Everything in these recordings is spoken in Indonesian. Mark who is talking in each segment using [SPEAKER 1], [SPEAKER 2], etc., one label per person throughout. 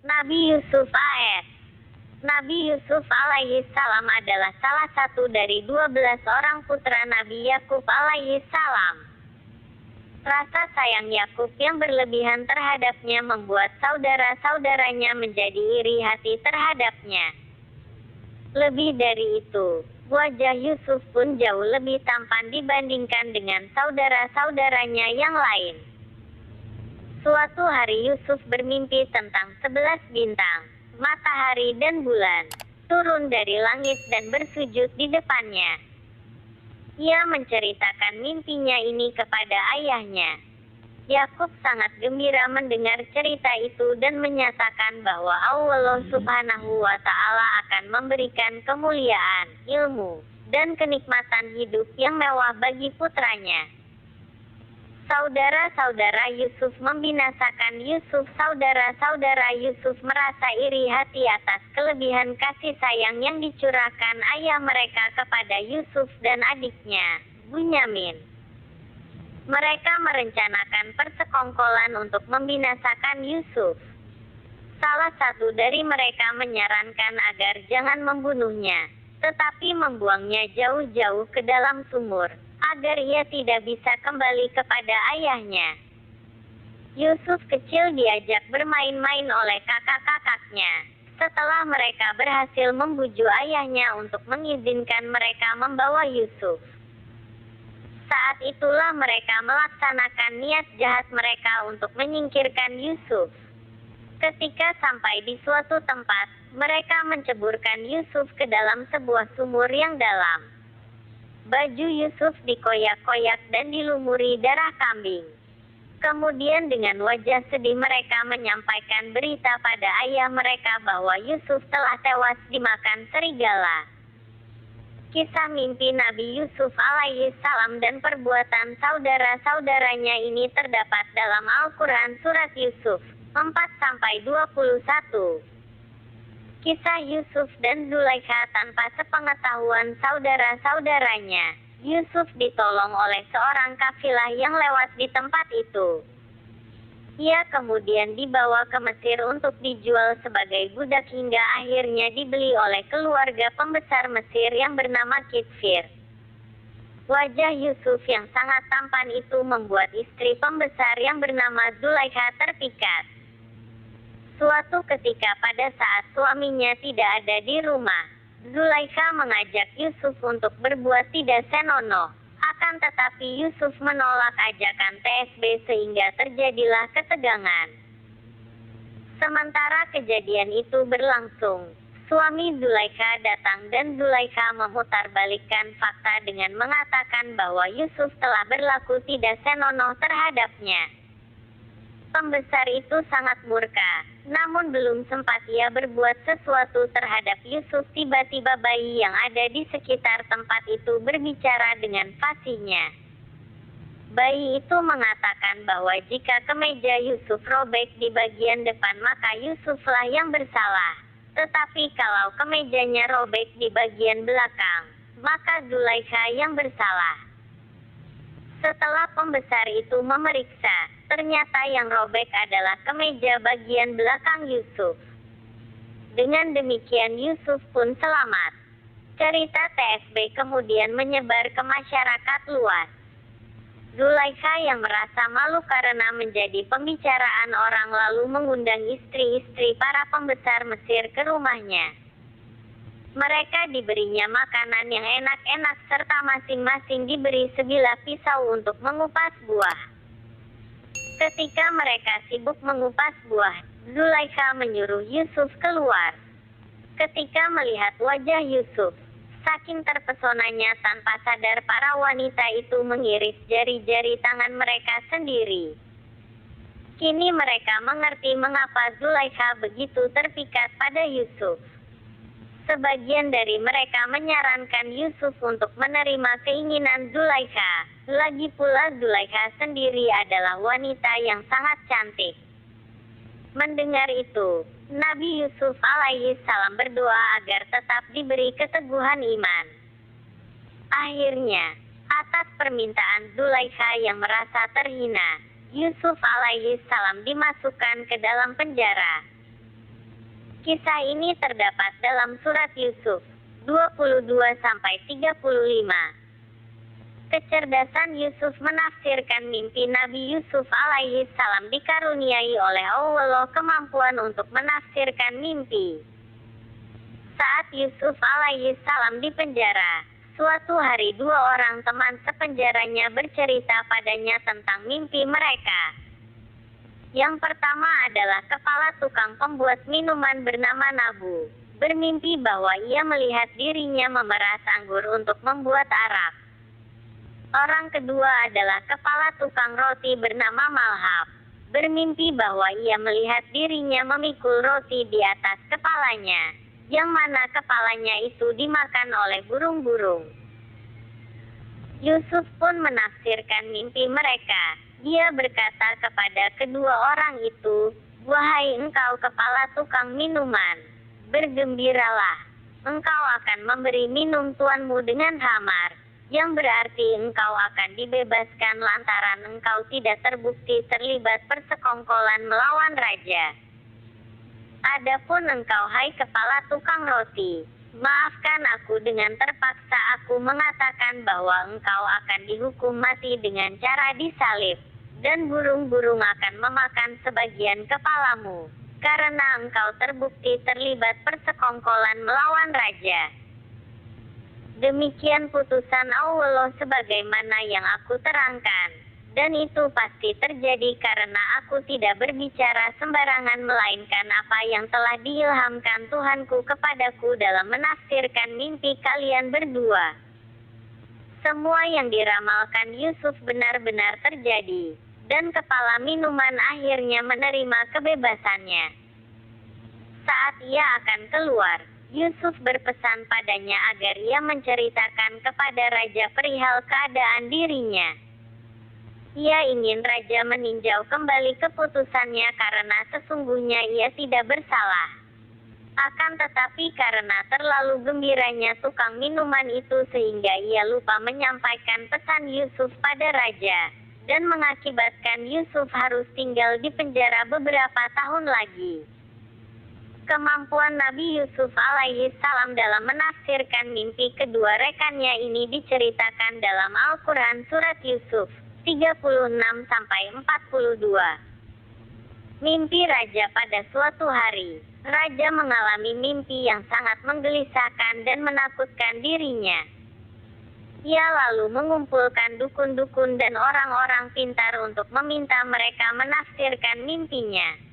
[SPEAKER 1] Nabi Yusuf AS. Nabi Yusuf alaihi salam adalah salah satu dari 12 orang putra Nabi Yakub alaihi salam. Rasa sayang Yakub yang berlebihan terhadapnya membuat saudara-saudaranya menjadi iri hati terhadapnya. Lebih dari itu, wajah Yusuf pun jauh lebih tampan dibandingkan dengan saudara-saudaranya yang lain. Suatu hari Yusuf bermimpi tentang 11 bintang, matahari dan bulan, turun dari langit dan bersujud di depannya. Ia menceritakan mimpinya ini kepada ayahnya. Yakub sangat gembira mendengar cerita itu dan menyatakan bahwa Allah Subhanahu wa Ta'ala akan memberikan kemuliaan, ilmu, dan kenikmatan hidup yang mewah bagi putranya. Saudara-saudara Yusuf membinasakan Yusuf. Saudara-saudara Yusuf merasa iri hati atas kelebihan kasih sayang yang dicurahkan ayah mereka kepada Yusuf dan adiknya, Bunyamin. Mereka merencanakan persekongkolan untuk membinasakan Yusuf. Salah satu dari mereka menyarankan agar jangan membunuhnya, tetapi membuangnya jauh-jauh ke dalam sumur, agar ia tidak bisa kembali kepada ayahnya. Yusuf kecil diajak bermain-main oleh kakak-kakaknya. Setelah mereka berhasil membujuk ayahnya untuk mengizinkan mereka membawa Yusuf, saat itulah mereka melaksanakan niat jahat mereka untuk menyingkirkan Yusuf. Ketika sampai di suatu tempat, mereka menceburkan Yusuf ke dalam sebuah sumur yang dalam. Baju Yusuf dikoyak-koyak dan dilumuri darah kambing. Kemudian dengan wajah sedih mereka menyampaikan berita pada ayah mereka bahwa Yusuf telah tewas dimakan serigala. Kisah mimpi Nabi Yusuf alaihi salam dan perbuatan saudara-saudaranya ini terdapat dalam Al-Quran Surat Yusuf 4-21. Kisah Yusuf dan Zulaikha tanpa sepengetahuan saudara-saudaranya. Yusuf ditolong oleh seorang kafilah yang lewat di tempat itu. Ia kemudian dibawa ke Mesir untuk dijual sebagai budak hingga akhirnya dibeli oleh keluarga pembesar Mesir yang bernama Kitfir. Wajah Yusuf yang sangat tampan itu membuat istri pembesar yang bernama Zulaikha terpikat. Suatu ketika pada saat suaminya tidak ada di rumah, Zulaikha mengajak Yusuf untuk berbuat tidak senonoh. Akan tetapi Yusuf menolak ajakan TSB sehingga terjadilah ketegangan. Sementara kejadian itu berlangsung, suami Zulaikha datang dan Zulaikha memutarbalikkan fakta dengan mengatakan bahwa Yusuf telah berlaku tidak senonoh terhadapnya. Pembesar itu sangat murka, namun belum sempat ia berbuat sesuatu terhadap Yusuf, tiba-tiba bayi yang ada di sekitar tempat itu berbicara dengan fasihnya. Bayi itu mengatakan bahwa jika kemeja Yusuf robek di bagian depan maka Yusuflah yang bersalah. Tetapi kalau kemejanya robek di bagian belakang, maka Zulaikha yang bersalah. Setelah pembesar itu memeriksa, ternyata yang robek adalah kemeja bagian belakang Yusuf. Dengan demikian Yusuf pun selamat. Cerita TSB kemudian menyebar ke masyarakat luas. Zulaikha yang merasa malu karena menjadi pembicaraan orang lalu mengundang istri-istri para pembesar Mesir ke rumahnya. Mereka diberinya makanan yang enak-enak serta masing-masing diberi sebilah pisau untuk mengupas buah. Ketika mereka sibuk mengupas buah, Zulaikha menyuruh Yusuf keluar. Ketika melihat wajah Yusuf, saking terpesonanya tanpa sadar para wanita itu mengiris jari-jari tangan mereka sendiri. Kini mereka mengerti mengapa Zulaikha begitu terpikat pada Yusuf. Sebagian dari mereka menyarankan Yusuf untuk menerima keinginan Zulaikha. Lagi pula Zulaikha sendiri adalah wanita yang sangat cantik. Mendengar itu, Nabi Yusuf alaihi salam berdoa agar tetap diberi keteguhan iman. Akhirnya, atas permintaan Zulaikha yang merasa terhina, Yusuf alaihi salam dimasukkan ke dalam penjara. Kisah ini terdapat dalam surat Yusuf 22-35. Kecerdasan Yusuf menafsirkan mimpi Nabi Yusuf alaihi salam dikaruniai oleh Allah kemampuan untuk menafsirkan mimpi. Saat Yusuf alaihi salam di penjara, suatu hari dua orang teman sepenjaranya bercerita padanya tentang mimpi mereka. Yang pertama adalah kepala tukang pembuat minuman bernama Nabu, bermimpi bahwa ia melihat dirinya memeras anggur untuk membuat arak. Orang kedua adalah kepala tukang roti bernama Malhab, bermimpi bahwa ia melihat dirinya memikul roti di atas kepalanya, yang mana kepalanya itu dimakan oleh burung-burung. Yusuf pun menafsirkan mimpi mereka. Dia berkata kepada kedua orang itu, "Wahai engkau kepala tukang minuman, bergembiralah, engkau akan memberi minum tuanmu dengan hamar, yang berarti engkau akan dibebaskan lantaran engkau tidak terbukti terlibat persekongkolan melawan raja. Adapun engkau hai kepala tukang roti, maafkan aku dengan terpaksa aku mengatakan bahwa engkau akan dihukum mati dengan cara disalib, dan burung-burung akan memakan sebagian kepalamu, karena engkau terbukti terlibat persekongkolan melawan raja. Demikian putusan Allah sebagaimana yang aku terangkan, dan itu pasti terjadi karena aku tidak berbicara sembarangan melainkan apa yang telah diilhamkan Tuhanku kepadaku dalam menafsirkan mimpi kalian berdua." Semua yang diramalkan Yusuf benar-benar terjadi, dan kepala minuman akhirnya menerima kebebasannya. Saat ia akan keluar, Yusuf berpesan padanya agar ia menceritakan kepada raja perihal keadaan dirinya. Ia ingin raja meninjau kembali keputusannya karena sesungguhnya ia tidak bersalah. Akan tetapi karena terlalu gembiranya tukang minuman itu sehingga ia lupa menyampaikan pesan Yusuf pada raja, dan mengakibatkan Yusuf harus tinggal di penjara beberapa tahun lagi. Kemampuan Nabi Yusuf alaihi salam dalam menafsirkan mimpi kedua rekannya ini diceritakan dalam Al-Quran Surat Yusuf 36-42. Mimpi raja pada suatu hari, raja mengalami mimpi yang sangat menggelisahkan dan menakutkan dirinya. Ia lalu mengumpulkan dukun-dukun dan orang-orang pintar untuk meminta mereka menafsirkan mimpinya.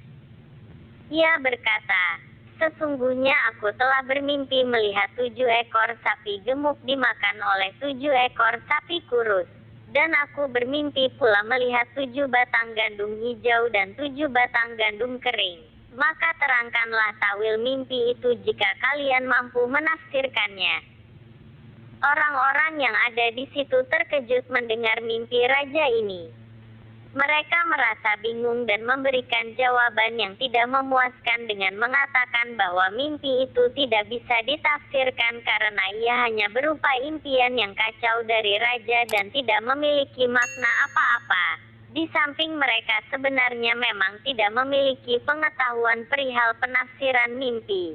[SPEAKER 1] Ia berkata, "Sesungguhnya aku telah bermimpi melihat 7 ekor sapi gemuk dimakan oleh 7 ekor sapi kurus. Dan aku bermimpi pula melihat 7 batang gandum hijau dan 7 batang gandum kering. Maka terangkanlah tawil mimpi itu jika kalian mampu menafsirkannya." Orang-orang yang ada di situ terkejut mendengar mimpi raja ini. Mereka merasa bingung dan memberikan jawaban yang tidak memuaskan dengan mengatakan bahwa mimpi itu tidak bisa ditafsirkan karena ia hanya berupa impian yang kacau dari raja dan tidak memiliki makna apa-apa. Di samping mereka sebenarnya memang tidak memiliki pengetahuan perihal penafsiran mimpi.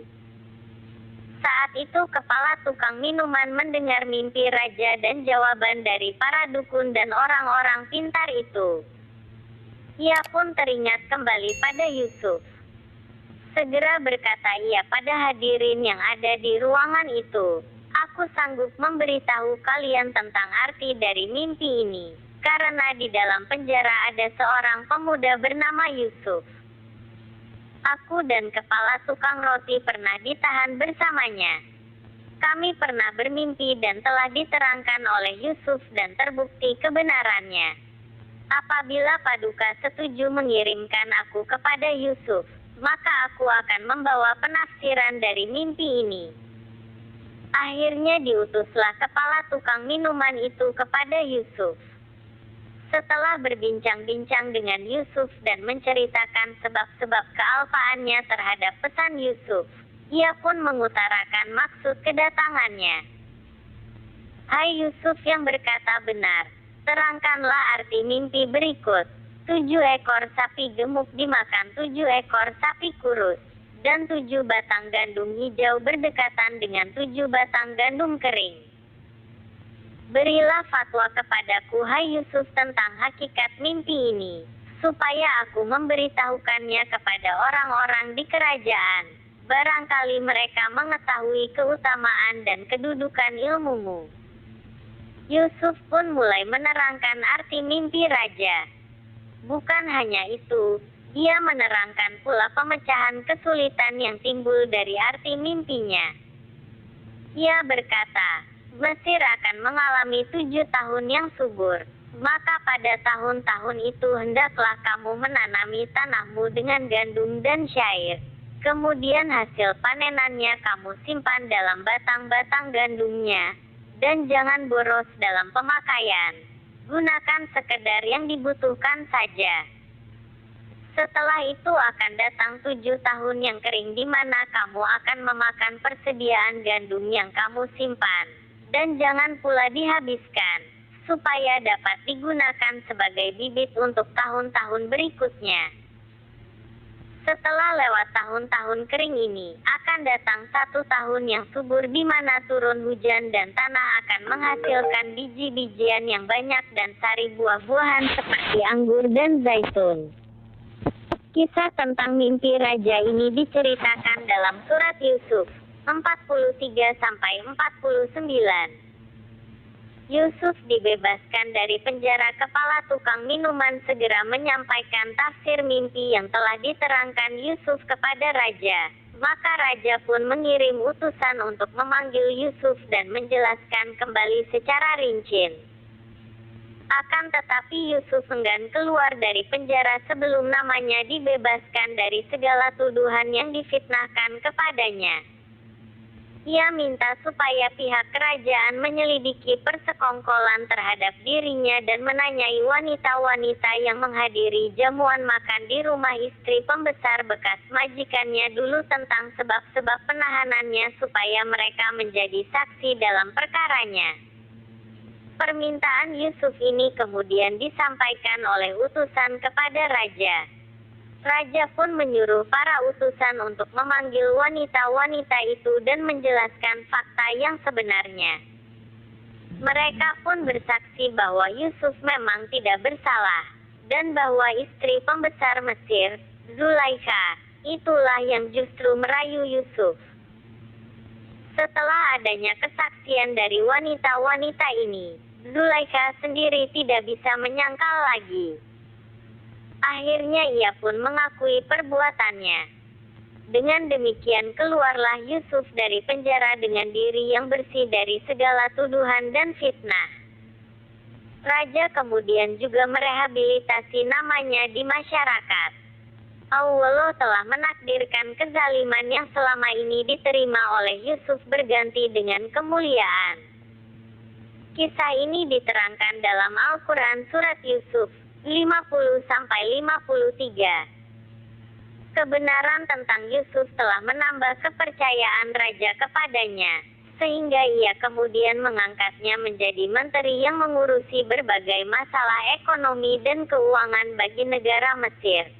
[SPEAKER 1] Saat itu kepala tukang minuman mendengar mimpi raja dan jawaban dari para dukun dan orang-orang pintar itu. Ia pun teringat kembali pada Yusuf. Segera berkata ia pada hadirin yang ada di ruangan itu, "Aku sanggup memberitahu kalian tentang arti dari mimpi ini, karena di dalam penjara ada seorang pemuda bernama Yusuf. Aku dan kepala tukang roti pernah ditahan bersamanya. Kami pernah bermimpi dan telah diterangkan oleh Yusuf dan terbukti kebenarannya. Apabila Paduka setuju mengirimkan aku kepada Yusuf, maka aku akan membawa penafsiran dari mimpi ini." Akhirnya diutuslah kepala tukang minuman itu kepada Yusuf. Setelah berbincang-bincang dengan Yusuf dan menceritakan sebab-sebab kealpaannya terhadap pesan Yusuf, ia pun mengutarakan maksud kedatangannya. "Hai Yusuf yang berkata benar, terangkanlah arti mimpi berikut. 7 ekor sapi gemuk dimakan 7 ekor sapi kurus. dan 7 batang gandum hijau berdekatan dengan 7 batang gandum kering. Berilah fatwa kepadaku, hai Yusuf, tentang hakikat mimpi ini, supaya aku memberitahukannya kepada orang-orang di kerajaan. Barangkali mereka mengetahui keutamaan dan kedudukan ilmumu. Yusuf pun mulai menerangkan arti mimpi raja. Bukan hanya itu, dia menerangkan pula pemecahan kesulitan yang timbul dari arti mimpinya. Ia berkata, Mesir akan mengalami 7 tahun yang subur. Maka pada tahun-tahun itu hendaklah kamu menanami tanahmu dengan gandum dan syair. Kemudian hasil panenannya kamu simpan dalam batang-batang gandumnya. Dan jangan boros dalam pemakaian. Gunakan sekedar yang dibutuhkan saja. Setelah itu akan datang 7 tahun yang kering di mana kamu akan memakan persediaan gandum yang kamu simpan. Dan jangan pula dihabiskan, supaya dapat digunakan sebagai bibit untuk tahun-tahun berikutnya. Setelah lewat tahun-tahun kering ini, akan datang 1 tahun yang subur di mana turun hujan dan tanah akan menghasilkan biji-bijian yang banyak dan sari buah-buahan seperti anggur dan zaitun. Kisah tentang mimpi raja ini diceritakan dalam surat Yusuf 43-49. Yusuf dibebaskan dari penjara. Kepala tukang minuman segera menyampaikan tafsir mimpi yang telah diterangkan Yusuf kepada raja. Maka raja pun mengirim utusan untuk memanggil Yusuf dan menjelaskan kembali secara rinci. Akan tetapi Yusuf enggan keluar dari penjara sebelum namanya dibebaskan dari segala tuduhan yang difitnahkan kepadanya. Ia minta supaya pihak kerajaan menyelidiki persekongkolan terhadap dirinya dan menanyai wanita-wanita yang menghadiri jamuan makan di rumah istri pembesar bekas majikannya dulu tentang sebab-sebab penahanannya supaya mereka menjadi saksi dalam perkaranya. Permintaan Yusuf ini kemudian disampaikan oleh utusan kepada raja. Raja pun menyuruh para utusan untuk memanggil wanita-wanita itu dan menjelaskan fakta yang sebenarnya. Mereka pun bersaksi bahwa Yusuf memang tidak bersalah, dan bahwa istri pembesar Mesir, Zulaikha, itulah yang justru merayu Yusuf. Setelah adanya kesaksian dari wanita-wanita ini, Zulaikha sendiri tidak bisa menyangkal lagi. Akhirnya ia pun mengakui perbuatannya. Dengan demikian keluarlah Yusuf dari penjara dengan diri yang bersih dari segala tuduhan dan fitnah. Raja kemudian juga merehabilitasi namanya di masyarakat. Allah telah menakdirkan kezaliman yang selama ini diterima oleh Yusuf berganti dengan kemuliaan. Kisah ini diterangkan dalam Al-Quran Surat Yusuf 50-53. Kebenaran tentang Yusuf telah menambah kepercayaan raja kepadanya, sehingga ia kemudian mengangkatnya menjadi menteri yang mengurusi berbagai masalah ekonomi dan keuangan bagi negara Mesir.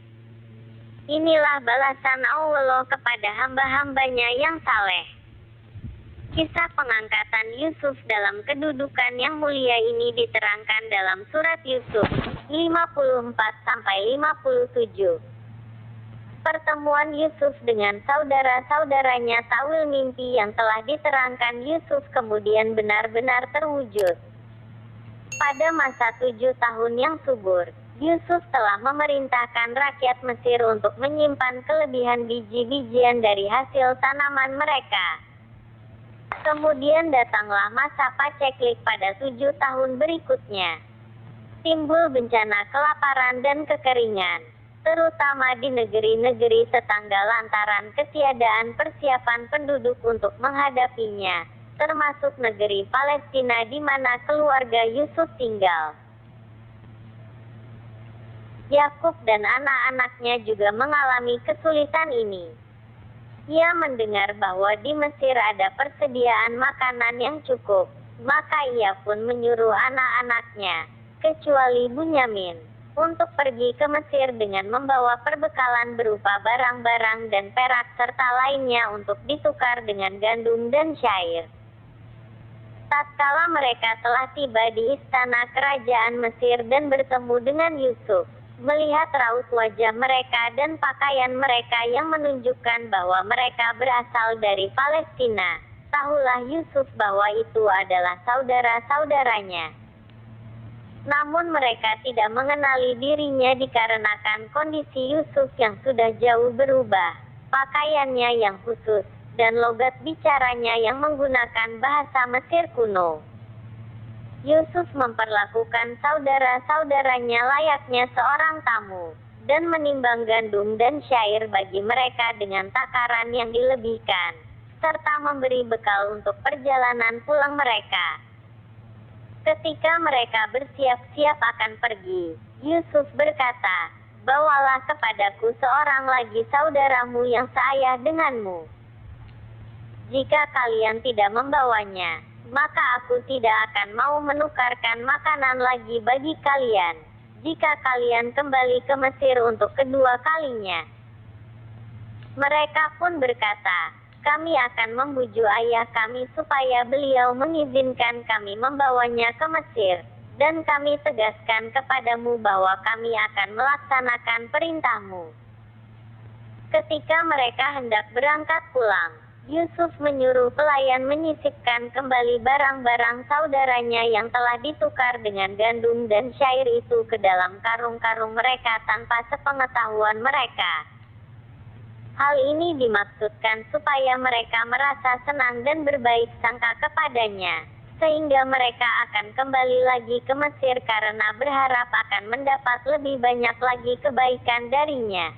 [SPEAKER 1] Inilah balasan Allah kepada hamba-hambanya yang saleh. Kisah pengangkatan Yusuf dalam kedudukan yang mulia ini diterangkan dalam surat Yusuf 54-57. Pertemuan Yusuf dengan saudara-saudaranya, tawil mimpi yang telah diterangkan Yusuf kemudian benar-benar terwujud. Pada masa 7 tahun yang subur, Yusuf telah memerintahkan rakyat Mesir untuk menyimpan kelebihan biji-bijian dari hasil tanaman mereka. Kemudian datanglah masa paceklik pada 7 tahun berikutnya. Timbul bencana kelaparan dan kekeringan, terutama di negeri-negeri tetangga lantaran ketiadaan persiapan penduduk untuk menghadapinya, termasuk negeri Palestina di mana keluarga Yusuf tinggal. Yakub dan anak-anaknya juga mengalami kesulitan ini. Ia mendengar bahwa di Mesir ada persediaan makanan yang cukup, maka ia pun menyuruh anak-anaknya, kecuali Bunyamin, untuk pergi ke Mesir dengan membawa perbekalan berupa barang-barang dan perak serta lainnya untuk ditukar dengan gandum dan syair. Tatkala mereka telah tiba di istana kerajaan Mesir dan bertemu dengan Yusuf, melihat raut wajah mereka dan pakaian mereka yang menunjukkan bahwa mereka berasal dari Palestina, tahulah Yusuf bahwa itu adalah saudara-saudaranya. Namun mereka tidak mengenali dirinya dikarenakan kondisi Yusuf yang sudah jauh berubah, pakaiannya yang khusus, dan logat bicaranya yang menggunakan bahasa Mesir kuno. Yusuf memperlakukan saudara-saudaranya layaknya seorang tamu, dan menimbang gandum dan syair bagi mereka dengan takaran yang dilebihkan, serta memberi bekal untuk perjalanan pulang mereka. Ketika mereka bersiap-siap akan pergi, Yusuf berkata, "Bawalah kepadaku seorang lagi saudaramu yang seayah denganmu. Jika kalian tidak membawanya, maka aku tidak akan mau menukarkan makanan lagi bagi kalian, jika kalian kembali ke Mesir untuk kedua kalinya." Mereka pun berkata, "Kami akan membujuk ayah kami supaya beliau mengizinkan kami membawanya ke Mesir, dan kami tegaskan kepadamu bahwa kami akan melaksanakan perintahmu." Ketika mereka hendak berangkat pulang, Yusuf menyuruh pelayan menyisipkan kembali barang-barang saudaranya yang telah ditukar dengan gandum dan syair itu ke dalam karung-karung mereka tanpa sepengetahuan mereka. Hal ini dimaksudkan supaya mereka merasa senang dan berbaik sangka kepadanya, sehingga mereka akan kembali lagi ke Mesir karena berharap akan mendapat lebih banyak lagi kebaikan darinya.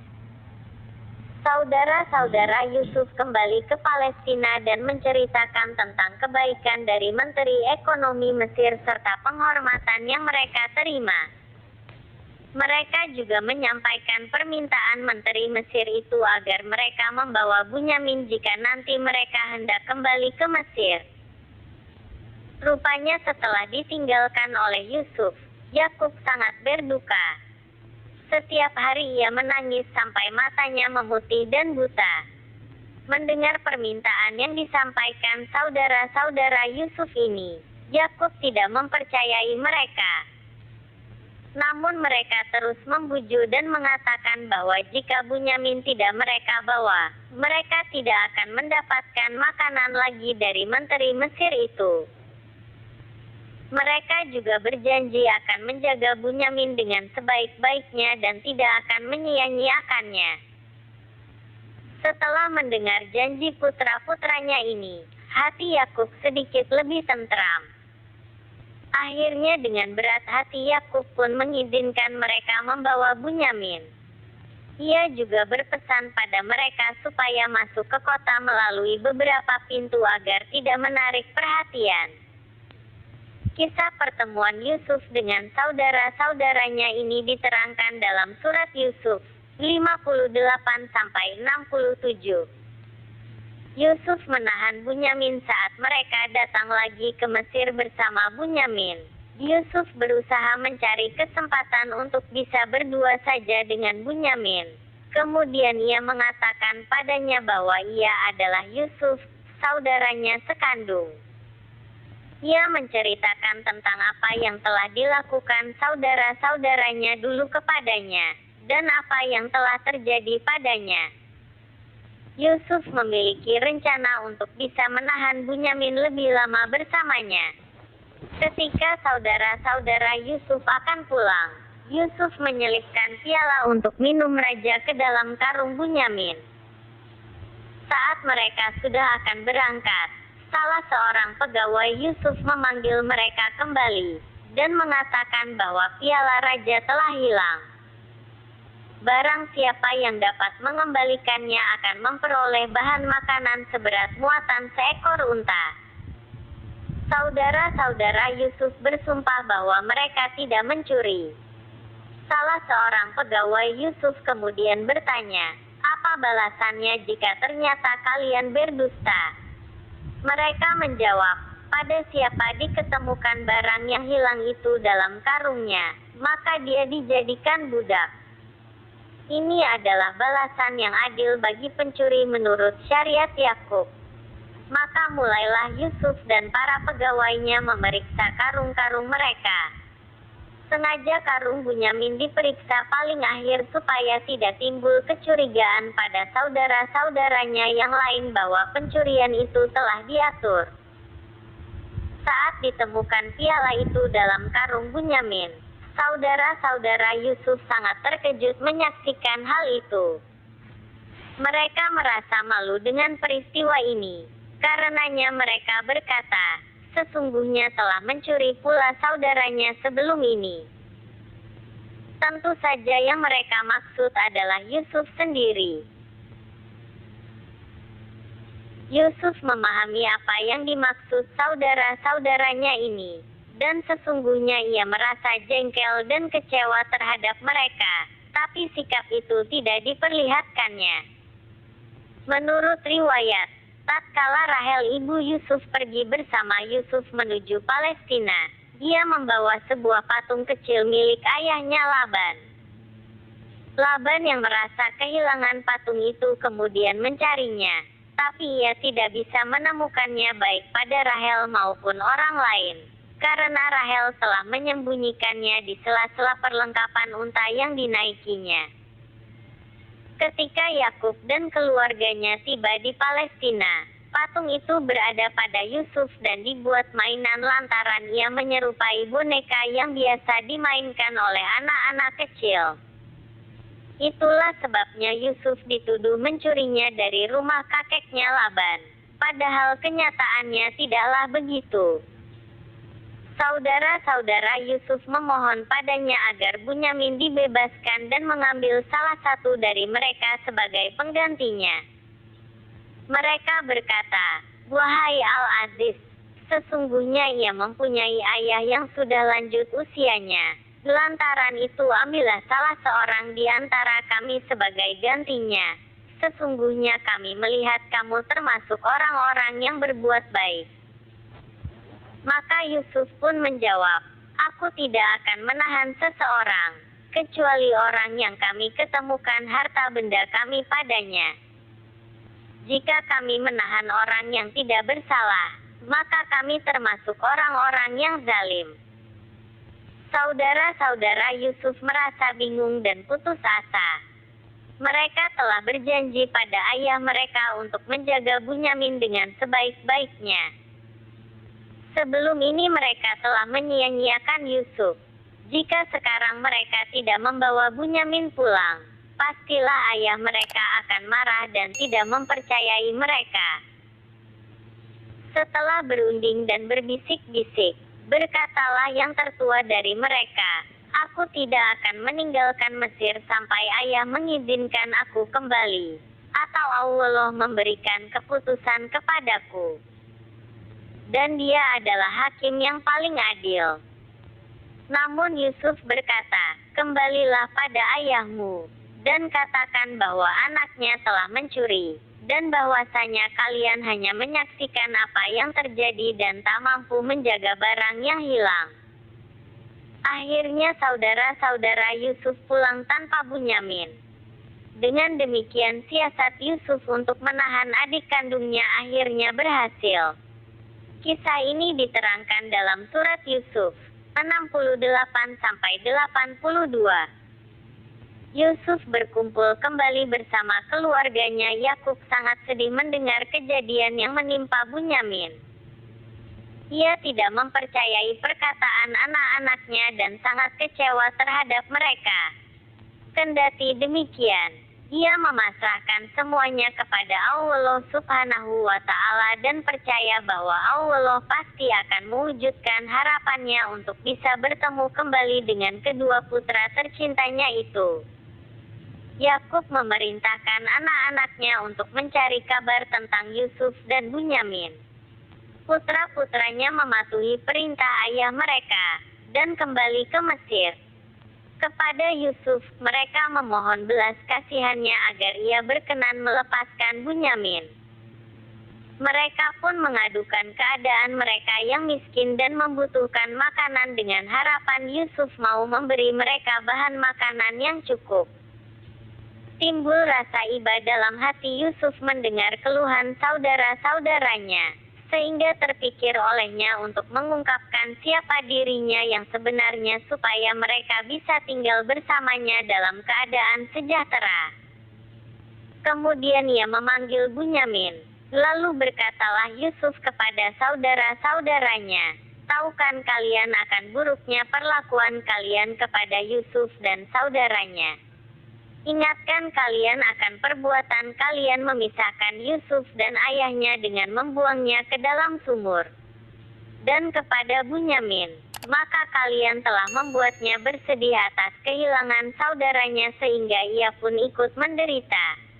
[SPEAKER 1] Saudara-saudara Yusuf kembali ke Palestina dan menceritakan tentang kebaikan dari Menteri Ekonomi Mesir serta penghormatan yang mereka terima. Mereka juga menyampaikan permintaan Menteri Mesir itu agar mereka membawa Bunyamin jika nanti mereka hendak kembali ke Mesir. Rupanya setelah ditinggalkan oleh Yusuf, Yakub sangat berduka. Setiap hari ia menangis sampai matanya memutih dan buta. Mendengar permintaan yang disampaikan saudara-saudara Yusuf ini, Yakub tidak mempercayai mereka. Namun mereka terus membujuk dan mengatakan bahwa jika Bunyamin tidak mereka bawa, mereka tidak akan mendapatkan makanan lagi dari Menteri Mesir itu. Mereka juga berjanji akan menjaga Bunyamin dengan sebaik-baiknya dan tidak akan menyia-nyiakannya. Setelah mendengar janji putra-putranya ini, hati Yakub sedikit lebih tentram. Akhirnya dengan berat hati Yakub pun mengizinkan mereka membawa Bunyamin. Ia juga berpesan pada mereka supaya masuk ke kota melalui beberapa pintu agar tidak menarik perhatian. Kisah pertemuan Yusuf dengan saudara-saudaranya ini diterangkan dalam surat Yusuf 58-67. Yusuf menahan Bunyamin saat mereka datang lagi ke Mesir bersama Bunyamin. Yusuf berusaha mencari kesempatan untuk bisa berdua saja dengan Bunyamin. Kemudian ia mengatakan padanya bahwa ia adalah Yusuf, saudaranya sekandung. Ia menceritakan tentang apa yang telah dilakukan saudara-saudaranya dulu kepadanya, dan apa yang telah terjadi padanya. Yusuf memiliki rencana untuk bisa menahan Bunyamin lebih lama bersamanya. Ketika saudara-saudara Yusuf akan pulang, Yusuf menyelipkan piala untuk minum raja ke dalam karung Bunyamin. Saat mereka sudah akan berangkat, salah seorang pegawai Yusuf memanggil mereka kembali, dan mengatakan bahwa piala raja telah hilang. Barang siapa yang dapat mengembalikannya akan memperoleh bahan makanan seberat muatan seekor unta. Saudara-saudara Yusuf bersumpah bahwa mereka tidak mencuri. Salah seorang pegawai Yusuf kemudian bertanya, "Apa balasannya jika ternyata kalian berdusta?" Mereka menjawab, "Pada siapa diketemukan barang yang hilang itu dalam karungnya, maka dia dijadikan budak. Ini adalah balasan yang adil bagi pencuri menurut syariat Yakub. Maka mulailah Yusuf dan para pegawainya memeriksa karung-karung mereka. Sengaja karung Bunyamin diperiksa paling akhir supaya tidak timbul kecurigaan pada saudara-saudaranya yang lain bahwa pencurian itu telah diatur. Saat ditemukan piala itu dalam karung Bunyamin, saudara-saudara Yusuf sangat terkejut menyaksikan hal itu. Mereka merasa malu dengan peristiwa ini. Karenanya mereka berkata, sesungguhnya telah mencuri pula saudaranya sebelum ini. Tentu saja yang mereka maksud adalah Yusuf sendiri. Yusuf memahami apa yang dimaksud saudara-saudaranya ini, dan sesungguhnya ia merasa jengkel dan kecewa terhadap mereka, tapi sikap itu tidak diperlihatkannya. Menurut riwayat, tatkala Rahel ibu Yusuf pergi bersama Yusuf menuju Palestina, dia membawa sebuah patung kecil milik ayahnya Laban. Laban yang merasa kehilangan patung itu kemudian mencarinya, tapi ia tidak bisa menemukannya baik pada Rahel maupun orang lain, karena Rahel telah menyembunyikannya di sela-sela perlengkapan unta yang dinaikinya. Ketika Yakub dan keluarganya tiba di Palestina, patung itu berada pada Yusuf dan dibuat mainan lantaran ia menyerupai boneka yang biasa dimainkan oleh anak-anak kecil. Itulah sebabnya Yusuf dituduh mencurinya dari rumah kakeknya Laban, padahal kenyataannya tidaklah begitu. Saudara-saudara Yusuf memohon padanya agar Bunyamin dibebaskan dan mengambil salah satu dari mereka sebagai penggantinya. Mereka berkata, "Wahai Al-Aziz, sesungguhnya ia mempunyai ayah yang sudah lanjut usianya. Lantaran itu ambillah salah seorang di antara kami sebagai gantinya. Sesungguhnya kami melihat kamu termasuk orang-orang yang berbuat baik." Maka Yusuf pun menjawab, "Aku tidak akan menahan seseorang, kecuali orang yang kami ketemukan harta benda kami padanya. Jika kami menahan orang yang tidak bersalah, maka kami termasuk orang-orang yang zalim." Saudara-saudara Yusuf merasa bingung dan putus asa. Mereka telah berjanji pada ayah mereka untuk menjaga Bunyamin dengan sebaik-baiknya. Sebelum ini mereka telah menyia-nyiakan Yusuf. Jika sekarang mereka tidak membawa Bunyamin pulang, pastilah ayah mereka akan marah dan tidak mempercayai mereka. Setelah berunding dan berbisik-bisik, berkatalah yang tertua dari mereka, "Aku tidak akan meninggalkan Mesir sampai ayah mengizinkan aku kembali, atau Allah memberikan keputusan kepadaku. Dan dia adalah hakim yang paling adil." Namun Yusuf berkata, "Kembalilah pada ayahmu, dan katakan bahwa anaknya telah mencuri, dan bahwasanya kalian hanya menyaksikan apa yang terjadi dan tak mampu menjaga barang yang hilang." Akhirnya saudara-saudara Yusuf pulang tanpa Bunyamin. Dengan demikian siasat Yusuf untuk menahan adik kandungnya akhirnya berhasil. Kisah ini diterangkan dalam surat Yusuf 68-82. Yusuf berkumpul kembali bersama keluarganya. Yakub sangat sedih mendengar kejadian yang menimpa Bunyamin. Ia tidak mempercayai perkataan anak-anaknya dan sangat kecewa terhadap mereka. Kendati demikian, ia memasrahkan semuanya kepada Allah Subhanahu wa Ta'ala dan percaya bahwa Allah pasti akan mewujudkan harapannya untuk bisa bertemu kembali dengan kedua putra tercintanya itu. Yakub memerintahkan anak-anaknya untuk mencari kabar tentang Yusuf dan Bunyamin. Putra-putranya mematuhi perintah ayah mereka dan kembali ke Mesir. Kepada Yusuf, mereka memohon belas kasihannya agar ia berkenan melepaskan Bunyamin. Mereka pun mengadukan keadaan mereka yang miskin dan membutuhkan makanan dengan harapan Yusuf mau memberi mereka bahan makanan yang cukup. Timbul rasa iba dalam hati Yusuf mendengar keluhan saudara-saudaranya, sehingga terpikir olehnya untuk mengungkapkan siapa dirinya yang sebenarnya supaya mereka bisa tinggal bersamanya dalam keadaan sejahtera. Kemudian ia memanggil Bunyamin. Lalu berkatalah Yusuf kepada saudara-saudaranya, "Tahukan kalian akan buruknya perlakuan kalian kepada Yusuf dan saudaranya? Ingatkan kalian akan perbuatan kalian memisahkan Yusuf dan ayahnya dengan membuangnya ke dalam sumur. Dan kepada Bunyamin, maka kalian telah membuatnya bersedih atas kehilangan saudaranya sehingga ia pun ikut menderita."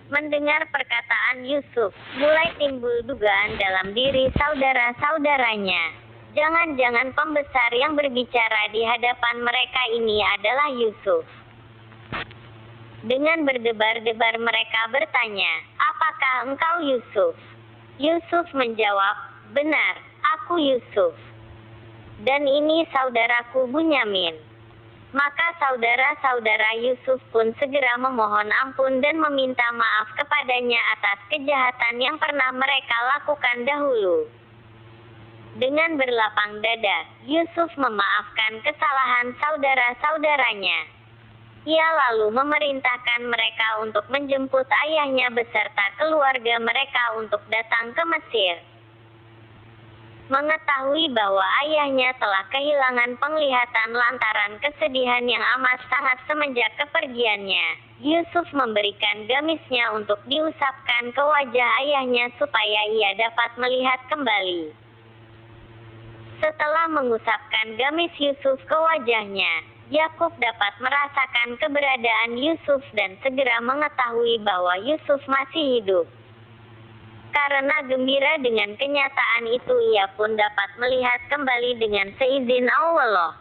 [SPEAKER 1] Mendengar perkataan Yusuf, mulai timbul dugaan dalam diri saudara-saudaranya. Jangan-jangan pembesar yang berbicara di hadapan mereka ini adalah Yusuf. Dengan berdebar-debar mereka bertanya, "Apakah engkau Yusuf?" Yusuf menjawab, "Benar, aku Yusuf. Dan ini saudaraku Bunyamin." Maka saudara-saudara Yusuf pun segera memohon ampun dan meminta maaf kepadanya atas kejahatan yang pernah mereka lakukan dahulu. Dengan berlapang dada, Yusuf memaafkan kesalahan saudara-saudaranya. Ia lalu memerintahkan mereka untuk menjemput ayahnya beserta keluarga mereka untuk datang ke Mesir. Mengetahui bahwa ayahnya telah kehilangan penglihatan lantaran kesedihan yang amat sangat semenjak kepergiannya, Yusuf memberikan gamisnya untuk diusapkan ke wajah ayahnya supaya ia dapat melihat kembali. Setelah mengusapkan gamis Yusuf ke wajahnya, Yakub dapat merasakan keberadaan Yusuf dan segera mengetahui bahwa Yusuf masih hidup. Karena gembira dengan kenyataan itu, ia pun dapat melihat kembali dengan seizin Allah.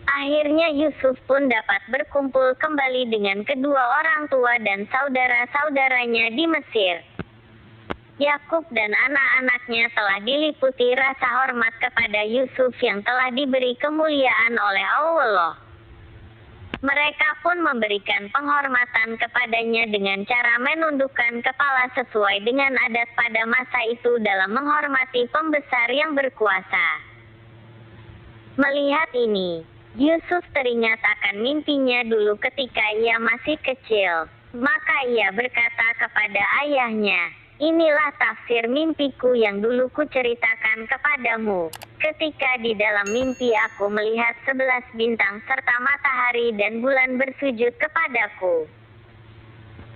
[SPEAKER 1] Akhirnya Yusuf pun dapat berkumpul kembali dengan kedua orang tua dan saudara-saudaranya di Mesir. Yakub dan anak-anaknya telah diliputi rasa hormat kepada Yusuf yang telah diberi kemuliaan oleh Allah. Mereka pun memberikan penghormatan kepadanya dengan cara menundukkan kepala sesuai dengan adat pada masa itu dalam menghormati pembesar yang berkuasa. Melihat ini, Yusuf teringat akan mimpinya dulu ketika ia masih kecil. Maka ia berkata kepada ayahnya, "Inilah tafsir mimpiku yang dulu kuceritakan kepadamu. Ketika di dalam mimpi aku melihat 11 bintang serta matahari dan bulan bersujud kepadaku."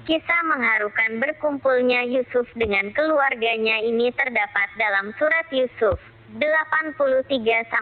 [SPEAKER 1] Kisah mengharukan berkumpulnya Yusuf dengan keluarganya ini terdapat dalam surat Yusuf 83-101.